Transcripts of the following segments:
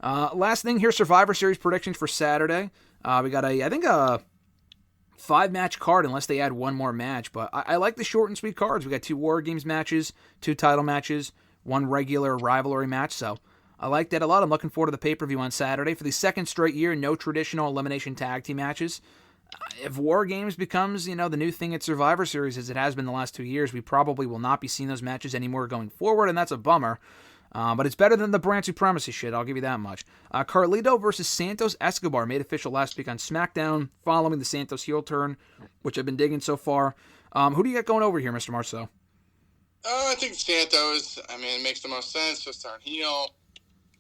Last thing here, Survivor Series predictions for Saturday. We got a 5-match card unless they add one more match, but I like the short and sweet cards. We got 2 WarGames matches, 2 title matches, 1 regular rivalry match, so I like that a lot. I'm looking forward to the pay-per-view on Saturday. For the second straight year, no traditional elimination tag team matches. If WarGames becomes, the new thing at Survivor Series as it has been the last 2 years, we probably will not be seeing those matches anymore going forward, and that's a bummer. But it's better than the brand supremacy shit, I'll give you that much. Carlito versus Santos Escobar made official last week on SmackDown following the Santos heel turn, which I've been digging so far. Who do you got going over here, Mr. Marceau? I think Santos. I mean, it makes the most sense. Just turn heel,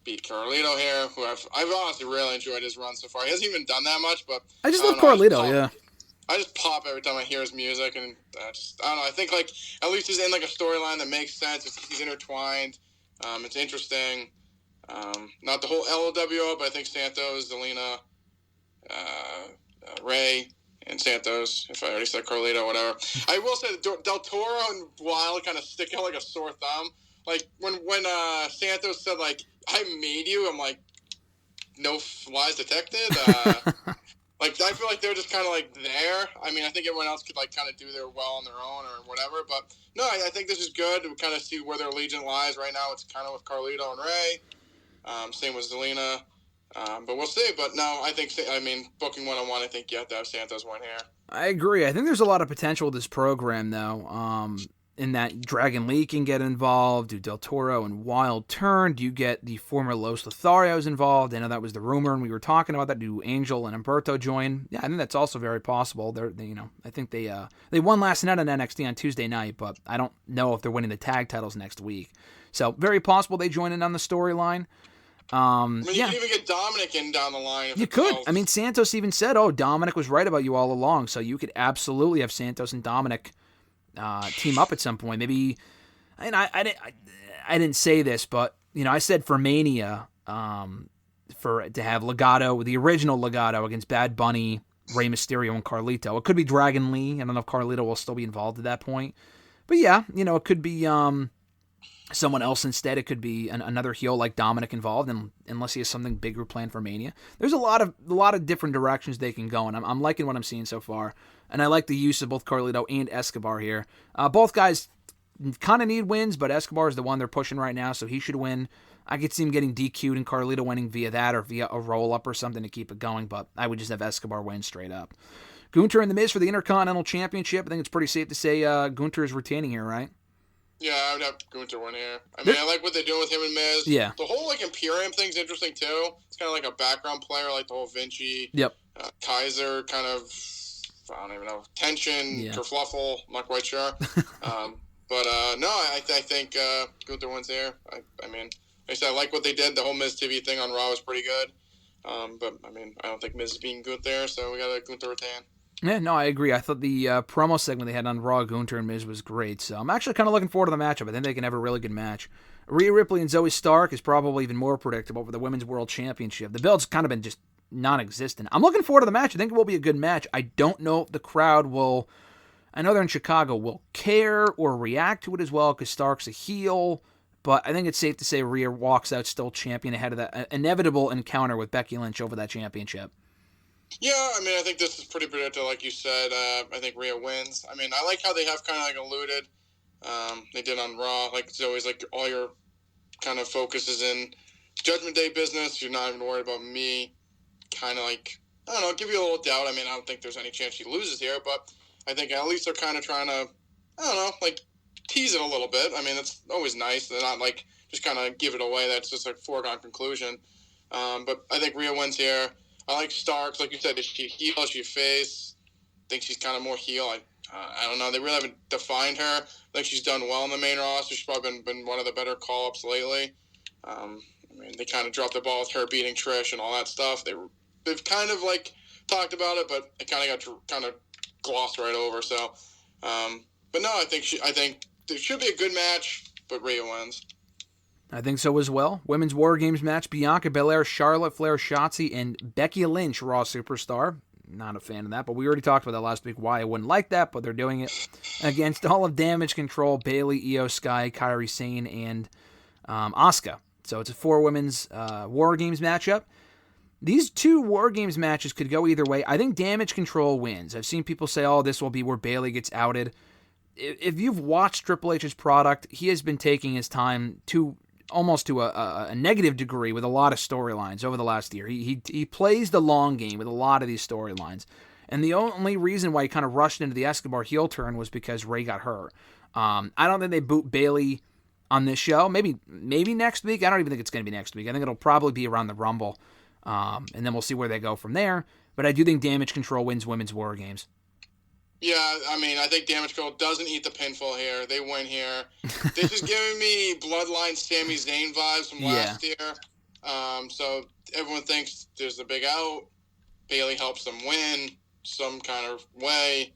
beat Carlito here, who I've honestly really enjoyed his run so far. He hasn't even done that much, but I just love Carlito, yeah. I just pop every time I hear his music, and I don't know. I think at least he's in a storyline that makes sense. He's intertwined. It's interesting. Not the whole LOWO, but I think Santos, Zelina, Ray, and Santos. If I already said Carlito, whatever. I will say Del Toro and Wild kind of stick out like a sore thumb. Like when Santos said I made you, I'm like, no lies detected. I feel like they're just kind of there. I mean, I think everyone else could kind of do their well on their own or whatever. But no, I think this is good. We kind of see where their allegiance lies right now. It's kind of with Carlito and Ray. Same with Zelina. But we'll see. But no, booking 101, I think you have to have Santos win here. I agree. I think there's a lot of potential with this program, though. In that Dragon Lee can get involved. Do Del Toro and Wild turn? Do you get the former Los Lotharios involved? I know that was the rumor, and we were talking about that. Do Angel and Humberto join? Yeah, I think that's also very possible. I think they won last night on NXT on Tuesday night, but I don't know if they're winning the tag titles next week. So very possible they join in on the storyline. You can even get Dominic in down the line. You could. I mean, Santos even said, "Oh, Dominic was right about you all along." So you could absolutely have Santos and Dominic team up at some point. Maybe, and I didn't say this, but I said for Mania, to have Legado, the original Legado against Bad Bunny, Rey Mysterio, and Carlito. It could be Dragon Lee. I don't know if Carlito will still be involved at that point, but yeah, it could be someone else instead. It could be another heel like Dominic involved, and unless he has something bigger planned for Mania, there's a lot of different directions they can go, and I'm liking what I'm seeing so far. And I like the use of both Carlito and Escobar here. Both guys kind of need wins, but Escobar is the one they're pushing right now, so he should win. I could see him getting DQ'd and Carlito winning via that or via a roll-up or something to keep it going, but I would just have Escobar win straight up. Gunther and The Miz for the Intercontinental Championship. I think it's pretty safe to say Gunther is retaining here, right? Yeah, I would have Gunther win here. I mean, I like what they're doing with him and Miz. Yeah. The whole Imperium thing's interesting too. It's kind of like a background player, like the whole Vinci, Kaiser kind of, I don't even know, tension, kerfluffle. I'm not quite sure. But no, I think Gunther wins here. I mean, like I said, I like what they did. The whole Miz TV thing on Raw was pretty good. But I mean, I don't think Miz is being good there, so we got a Gunther retain. Yeah, no, I agree. I thought the promo segment they had on Raw, Gunther and Miz, was great. So I'm actually kind of looking forward to the matchup. I think they can have a really good match. Rhea Ripley and Zoe Stark is probably even more predictable for the Women's World Championship. The belt's kind of been just non-existent. I'm looking forward to the match. I think it will be a good match. I don't know if the crowd will, I know they're in Chicago, will care or react to it as well because Stark's a heel. But I think it's safe to say Rhea walks out still champion ahead of that inevitable encounter with Becky Lynch over that championship. Yeah, I mean, I think this is pretty predictable, like you said. I think Rhea wins. I mean, I like how they have kind of alluded. They did on Raw. It's always all your kind of focus is in Judgment Day business. You're not even worried about me. Kind of I don't know, give you a little doubt. I mean, I don't think there's any chance she loses here, but I think at least they're kind of trying to, I don't know, tease it a little bit. I mean, it's always nice. They're not just kind of give it away. That's just foregone conclusion. But I think Rhea wins here. I like Starks, like you said. Is she heel? Is she face? I think she's kind of more heel. I don't know. They really haven't defined her. I think she's done well in the main roster. She's probably been one of the better call-ups lately. I mean, they kind of dropped the ball with her beating Trish and all that stuff. They've kind of talked about it, but it kind of got kind of glossed right over. So, but no, I think there should be a good match, but Rhea wins. I think so as well. Women's WarGames match, Bianca Belair, Charlotte Flair, Shotzi, and Becky Lynch, Raw Superstar. Not a fan of that, but we already talked about that last week, why I wouldn't like that, but they're doing it against all of Damage Control, Bayley, Io Sky, Kairi Sane, and Asuka. So it's a 4 women's WarGames matchup. These 2 WarGames matches could go either way. I think Damage Control wins. I've seen people say, oh, this will be where Bayley gets outed. If you've watched Triple H's product, he has been taking his time to almost to a negative degree with a lot of storylines over the last year. He plays the long game with a lot of these storylines. And the only reason why he kind of rushed into the Escobar heel turn was because Ray got hurt. I don't think they boot Bayley on this show. Maybe next week. I don't even think it's going to be next week. I think it'll probably be around the Rumble. And then we'll see where they go from there. But I do think Damage Control wins women's WarGames. Yeah, I mean, I think Damage Control doesn't eat the pinfall here. They win here. This is giving me Bloodline Sami Zayn vibes from last year. So everyone thinks there's the big out. Bayley helps them win some kind of way.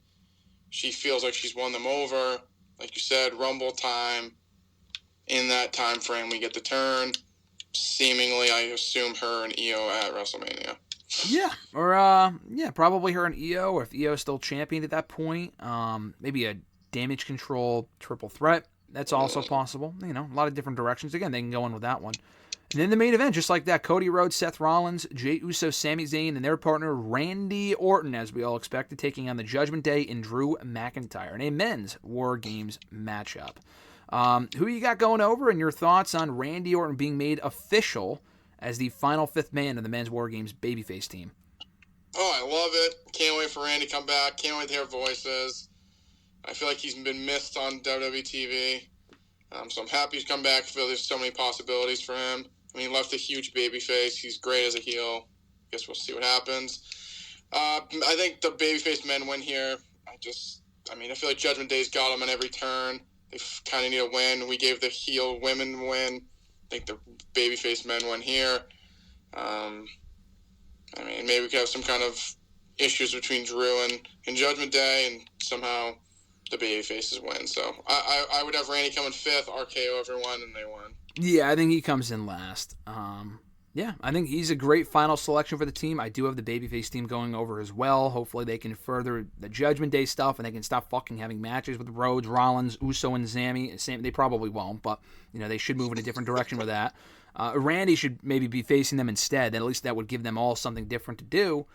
She feels like she's won them over. Like you said, Rumble time. In that time frame, we get the turn. Seemingly, I assume her and Io at WrestleMania. Yeah, or probably her and Io, or if Io is still champion at that point, maybe a Damage Control triple threat. That's also possible. You know, a lot of different directions. Again, they can go in with that one. And then the main event, just like that, Cody Rhodes, Seth Rollins, Jey Uso, Sami Zayn, and their partner Randy Orton, as we all expected, taking on the Judgment Day and Drew McIntyre in a men's WarGames matchup. Who you got going over, and your thoughts on Randy Orton being made official as the final 5th man of the men's WarGames babyface team? Oh, I love it. Can't wait for Randy to come back. Can't wait to hear voices. I feel like he's been missed on WWE TV. So I'm happy he's come back. I feel there's so many possibilities for him. I mean, he left a huge babyface. He's great as a heel. Guess we'll see what happens. I think the babyface men win here. I feel like Judgment Day's got them on every turn. They kind of need a win. We gave the heel women win. I think the babyface men win here. Maybe we could have some kind of issues between Drew and Judgment Day, and somehow the babyfaces win. So I would have Randy come in 5th, RKO everyone, and they win. Yeah, I think he comes in last. I think he's a great final selection for the team. I do have the babyface team going over as well. Hopefully they can further the Judgment Day stuff, and they can stop fucking having matches with Rhodes, Rollins, Uso, and Sami. They probably won't, but they should move in a different direction with that. Randy should maybe be facing them instead. At least that would give them all something different to do.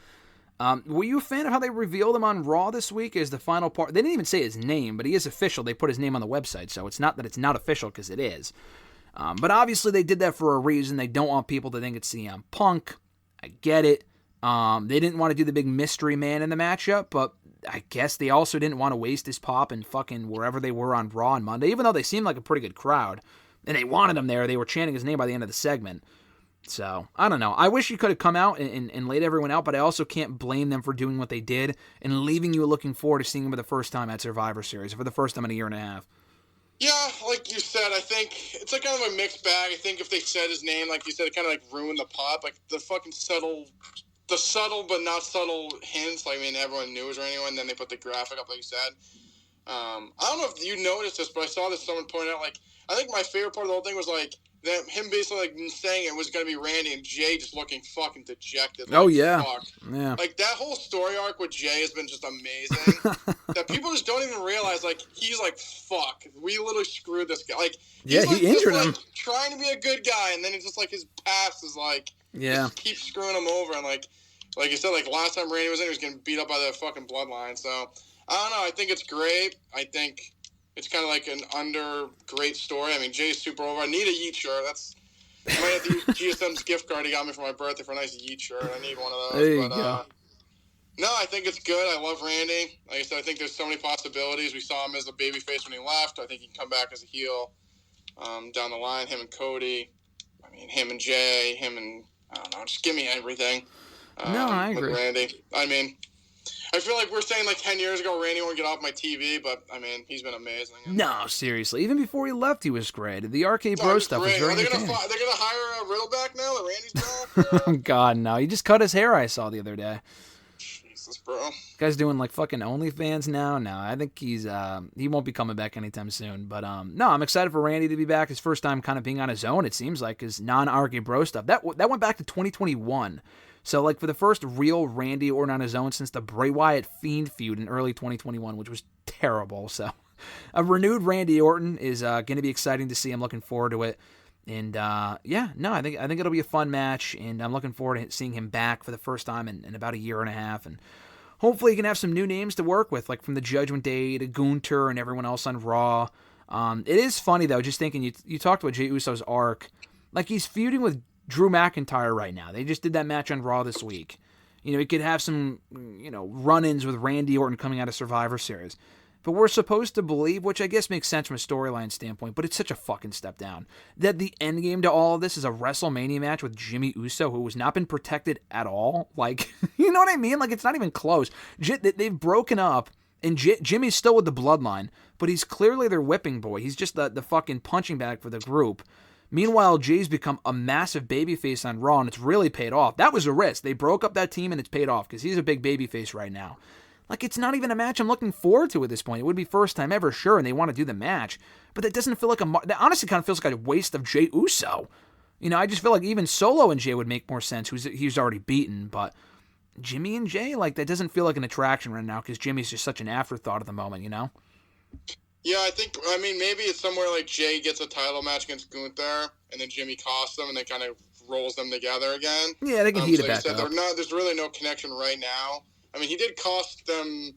Were you a fan of how they revealed him on Raw this week as the final part? They didn't even say his name, but he is official. They put his name on the website, so it's not that it's not official, because it is. But obviously they did that for a reason. They don't want people to think it's CM Punk. I get it. They didn't want to do the big mystery man in the matchup, but I guess they also didn't want to waste his pop in fucking wherever they were on Raw on Monday, even though they seemed like a pretty good crowd. And they wanted him there. They were chanting his name by the end of the segment. So, I don't know. I wish he could have come out and laid everyone out, but I also can't blame them for doing what they did and leaving you looking forward to seeing him for the first time at Survivor Series, for the first time in a year and a half. Yeah, like you said, I think it's like kind of a mixed bag. I think if they said his name, like you said, it kind of like ruined the pop. Like the fucking subtle but not subtle hints. Like, I mean, everyone knew it was Randy, and then they put the graphic up, like you said. I don't know if you noticed this, but I saw this someone point out, like, I think my favorite part of the whole thing was, like, him basically, like, saying it was going to be Randy and Jay just looking fucking dejected. Like, oh, yeah. Fuck. Yeah. Like, that whole story arc with Jay has been just amazing. That people just don't even realize, like, he's like, fuck, we literally screwed this guy. Like, yeah, he's, like, he injured him. Like, trying to be a good guy, and then he's just, like, his past is, like, just keeps screwing him over. And, like you said, like, last time Randy was in, he was getting beat up by the fucking bloodline. So, I don't know. I think it's great. I think it's kind of like an great story. I mean, Jay's super over. I need a Yeet shirt. I might have to use GSM's gift card he got me for my birthday for a nice Yeet shirt. I need one of those. There you go. No, I think it's good. I love Randy. Like I said, I think there's so many possibilities. We saw him as a babyface when he left. I think he can come back as a heel down the line. Him and Cody. I mean, him and Jay. Him and, I don't know, just give me everything. No, I agree. With Randy. I mean, I feel like we're saying like 10 years ago, Randy won't get off my TV, but, I mean, he's been amazing. No, seriously. Even before he left, he was great. The RK Bro stuff was very entertaining. Are they going to hire a Riddle back now that Randy's back? Oh, God, no. He just cut his hair, I saw the other day. Jesus, bro. Guy's doing like fucking OnlyFans now. No, I think he won't be coming back anytime soon. But no, I'm excited for Randy to be back. His first time kind of being on his own, it seems like, his non-RK Bro stuff. That went back to 2021. So, like, for the first real Randy Orton on his own since the Bray Wyatt Fiend feud in early 2021, which was terrible. So, a renewed Randy Orton is going to be exciting to see. I'm looking forward to it. And yeah, no, I think it'll be a fun match, and I'm looking forward to seeing him back for the first time in about a year and a half, and hopefully he can have some new names to work with, like from the Judgment Day to Gunther and everyone else on Raw. It is funny though, just thinking you talked about Jey Uso's arc, like he's feuding with Drew McIntyre right now. They just did that match on Raw this week. He could have some, run-ins with Randy Orton coming out of Survivor Series. But we're supposed to believe, which I guess makes sense from a storyline standpoint, but it's such a fucking step down, that the end game to all of this is a WrestleMania match with Jimmy Uso, who has not been protected at all. Like, you know what I mean? Like, it's not even close. They've broken up, and Jimmy's still with the Bloodline, but he's clearly their whipping boy. He's just the fucking punching bag for the group. Meanwhile, Jay's become a massive babyface on Raw, and it's really paid off. That was a risk. They broke up that team, and it's paid off, because he's a big babyface right now. Like, it's not even a match I'm looking forward to at this point. It would be first time ever, sure, and they want to do the match. But that doesn't feel like that honestly kind of feels like a waste of Jey Uso. I just feel like even Solo and Jay would make more sense. He's already beaten, but Jimmy and Jay, like, that doesn't feel like an attraction right now because Jimmy's just such an afterthought at the moment, Yeah, maybe it's somewhere like Jay gets a title match against Gunther, and then Jimmy costs them, and they kind of rolls them together again. Yeah, they can heat it back up. There's really no connection right now. He did cost them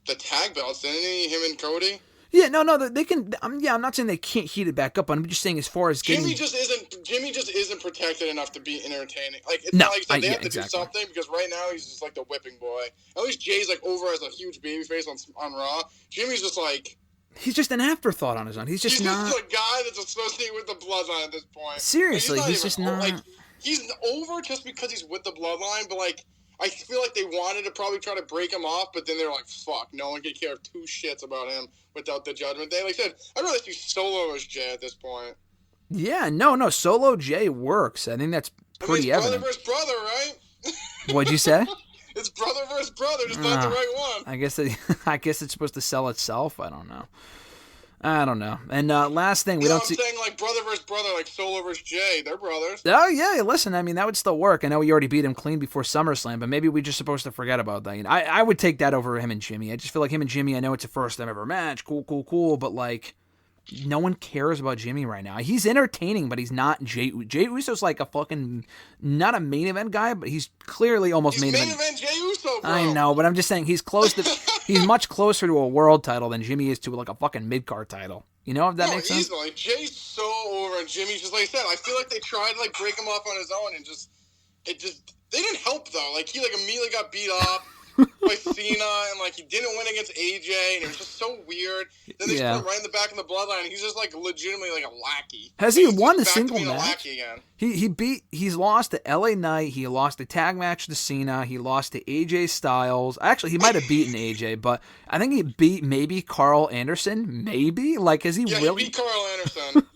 the tag belts, didn't he? Him and Cody? Yeah, no, they can. I'm not saying they can't heat it back up. I'm just saying as far as Jimmy just isn't protected enough to be entertaining. Like, it's not like they have to do something, because right now he's just like the whipping boy. At least Jay's like over as a huge babyface on Raw. Jimmy's just like, he's just an afterthought on his own. He's just a guy that's associated with the Bloodline at this point. Seriously, he's just not. Like, he's over just because he's with the Bloodline, but like, I feel like they wanted to probably try to break him off, but then they're like, fuck, no one could care of two shits about him without the Judgment Day. Like I said, I'd rather see Solo as Jay at this point. Yeah, no, Solo Jay works. I think that's pretty evident. Brother versus brother, right? What'd you say? It's brother versus brother, just not the right one. I guess it's supposed to sell itself. I don't know. And last thing, I'm saying like brother versus brother, like Solo versus Jay. They're brothers. Oh, yeah, listen, that would still work. I know we already beat him clean before SummerSlam, but maybe we're just supposed to forget about that. I would take that over him and Jimmy. I just feel like him and Jimmy, I know it's a first time ever match. Cool, but like, no one cares about Jimmy right now. He's entertaining, but he's not Jey Uso's like a fucking, not a main event guy, but he's clearly almost main event. He's main event Jey Uso, bro. I know, but I'm just saying he's much closer to a world title than Jimmy is to like a fucking mid-card title. If that makes sense? Easily. Jay's so over, and Jimmy's just, like I said, I feel like they tried to like break him off on his own, and they didn't help though. Like, he like immediately got beat up by Cena, and like he didn't win against AJ, and it was just so weird. Then they put him right in the back of the Bloodline, and he's just like legitimately like a lackey. Has he won the single match? Again. He's lost to LA Knight, he lost the tag match to Cena, he lost to AJ Styles. Actually, he might have beaten AJ, but I think he beat maybe Carl Anderson. Maybe? Like, has he really? He beat Carl Anderson.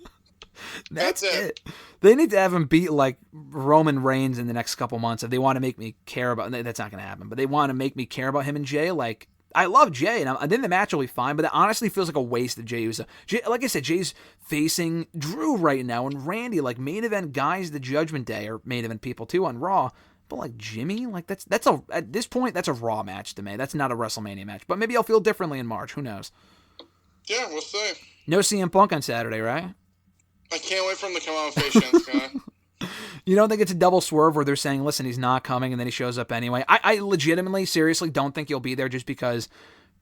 That's it. They need to have him beat like Roman Reigns in the next couple months if they want to make me care about. That's not going to happen. But they want to make me care about him and Jay. Like, I love Jay, and I think the match will be fine. But it honestly feels like a waste of Jey Uso. Like I said, Jay's facing Drew right now, and Randy, like main event guys, the Judgment Day, or main event people too on Raw. But like Jimmy, like that's at this point that's a Raw match to me. That's not a WrestleMania match. But maybe I'll feel differently in March. Who knows? Yeah, we'll see. No CM Punk on Saturday, right? I can't wait for him to come out and face Shinsuke. You don't think it's a double swerve where they're saying, listen, he's not coming, and then he shows up anyway? I legitimately, seriously don't think he'll be there just because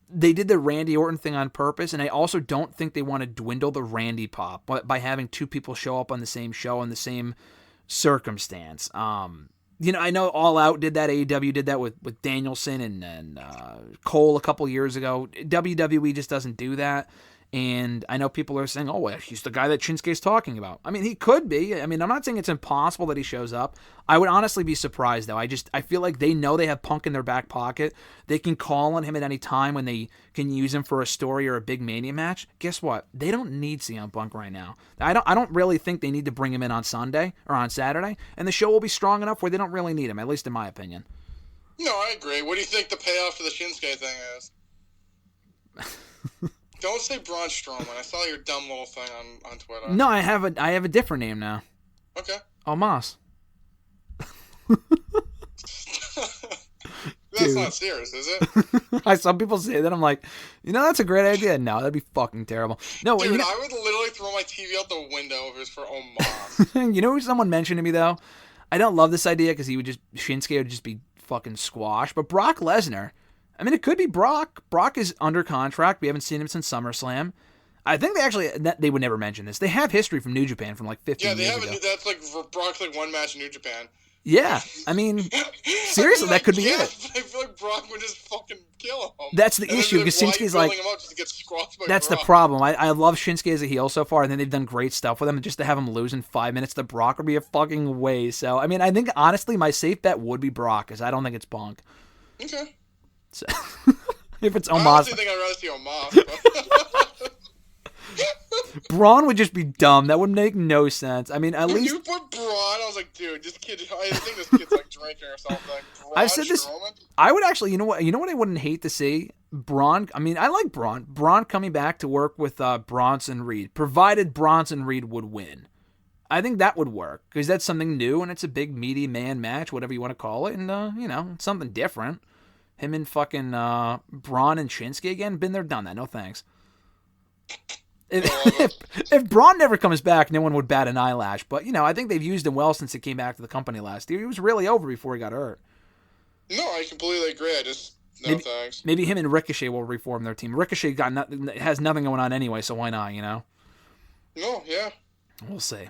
they did the Randy Orton thing on purpose, and I also don't think they want to dwindle the Randy pop by having two people show up on the same show in the same circumstance. I know All Out did that, AEW did that with Danielson and Cole a couple years ago. WWE just doesn't do that. And I know people are saying, oh, well, he's the guy that Shinsuke's talking about. I mean, he could be. I mean, I'm not saying it's impossible that he shows up. I would honestly be surprised, though. I feel like they know they have Punk in their back pocket. They can call on him at any time when they can use him for a story or a big Mania match. Guess what? They don't need CM Punk right now. I don't really think they need to bring him in on Sunday or on Saturday. And the show will be strong enough where they don't really need him, at least in my opinion. No, I agree. What do you think the payoff for the Shinsuke thing is? Don't say Braun Strowman. I saw your dumb little thing on Twitter. No, I have a different name now. Okay. Almas. That's That's dude. not serious, is it? Some people say that. I'm like, that's a great idea. No, that'd be fucking terrible. No, Dude, I would literally throw my TV out the window if it was for Omos. you know who someone mentioned to me, though? I don't love this idea because Shinsuke would just be fucking squashed. But Brock Lesnar, I mean, it could be Brock. Brock is under contract. We haven't seen him since SummerSlam. I think they would never mention this. They have history from New Japan from like 15 years ago. Yeah, that's like Brock's like one match in New Japan. Yeah, I mean, seriously, that could be it. I feel like Brock would just fucking kill him. That's the issue, because Shinsuke's like, that's the problem. I love Shinsuke as a heel so far, and then they've done great stuff with him, and just to have him lose in 5 minutes to Brock would be a fucking waste. So, I mean, I think, honestly, my safe bet would be Brock, because I don't think it's Punk. Okay. So, if it's Omos. I honestly think I'd rather see Omos. Braun would just be dumb. That would make no sense. I mean, at least you put Braun, I was like, dude, this kid. I think this kid's like drinking or something. Braun, I've said this. I would actually, you know what I wouldn't hate to see? Braun. I mean, I like Braun. Braun coming back to work with Bronson Reed, provided Bronson Reed would win. I think that would work because that's something new and it's a big meaty man match, whatever you want to call it, and it's something different. Him and fucking Braun and Shinsuke again. Been there, done that. No thanks. If Braun never comes back, no one would bat an eyelash. But, I think they've used him well since he came back to the company last year. He was really over before he got hurt. No, I completely agree. Thanks. Maybe him and Ricochet will reform their team. Ricochet has nothing going on anyway, so why not, No, yeah. We'll see.